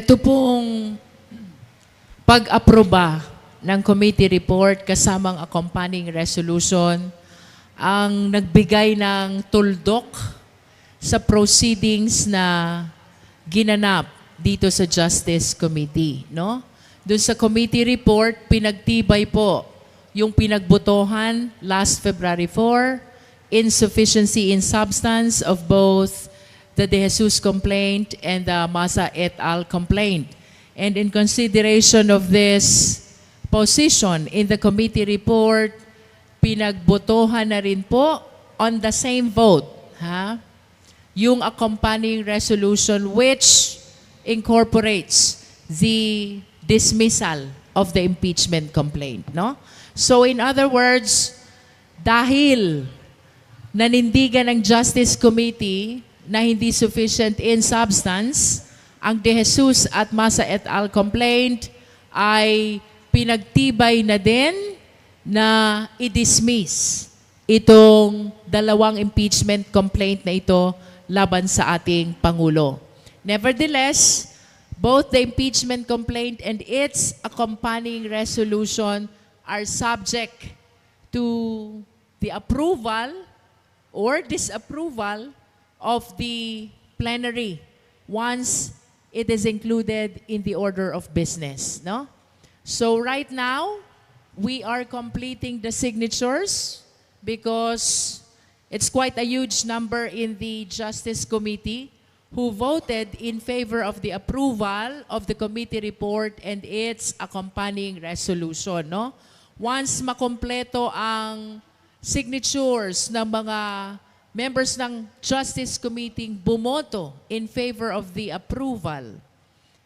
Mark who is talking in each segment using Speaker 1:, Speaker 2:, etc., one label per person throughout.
Speaker 1: Ito pong pag-aproba ng committee report kasamang accompanying resolution ang nagbigay ng tuldok sa proceedings na ginanap dito sa Justice Committee, no? Doon sa committee report, pinagtibay po yung pinagbotohan last February 4, insufficiency in substance of both the De Jesus complaint and the Masa et al. Complaint. And in consideration of this position in the committee report, pinagbotohan na rin po on the same vote, yung accompanying resolution which incorporates the dismissal of the impeachment complaint, no? So in other words, dahil nanindigan ng Justice Committee na hindi sufficient in substance, ang De Jesus at Masa et al. Complaint ay pinagtibay na din na i-dismiss itong dalawang impeachment complaint na ito laban sa ating Pangulo. Nevertheless, both the impeachment complaint and its accompanying resolution are subject to the approval or disapproval of the plenary once it is included in the order of business, no? So right now, we are completing the signatures because it's quite a huge number in the Justice Committee who voted in favor of the approval of the committee report and its accompanying resolution, no? Once makompleto ang signatures ng mga members ng Justice Committee bumoto in favor of the approval,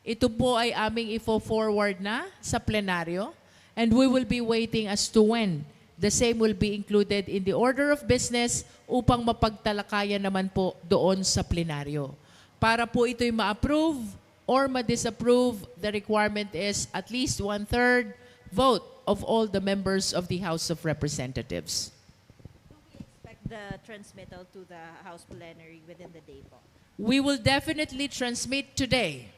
Speaker 1: ito po ay aming ifo-forward na sa plenaryo and we will be waiting as to when the same will be included in the order of business upang mapagtalakayan naman po doon sa plenaryo. Para po ito'y ma-approve or ma-disapprove, the requirement is at least 1/3 vote of all the members of the House of Representatives.
Speaker 2: The transmittal to the House plenary within the day po?
Speaker 1: We will definitely transmit today.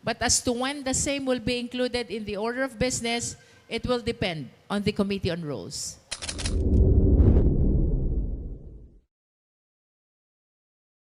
Speaker 1: But as to when the same will be included in the order of business, it will depend on the Committee on Rules.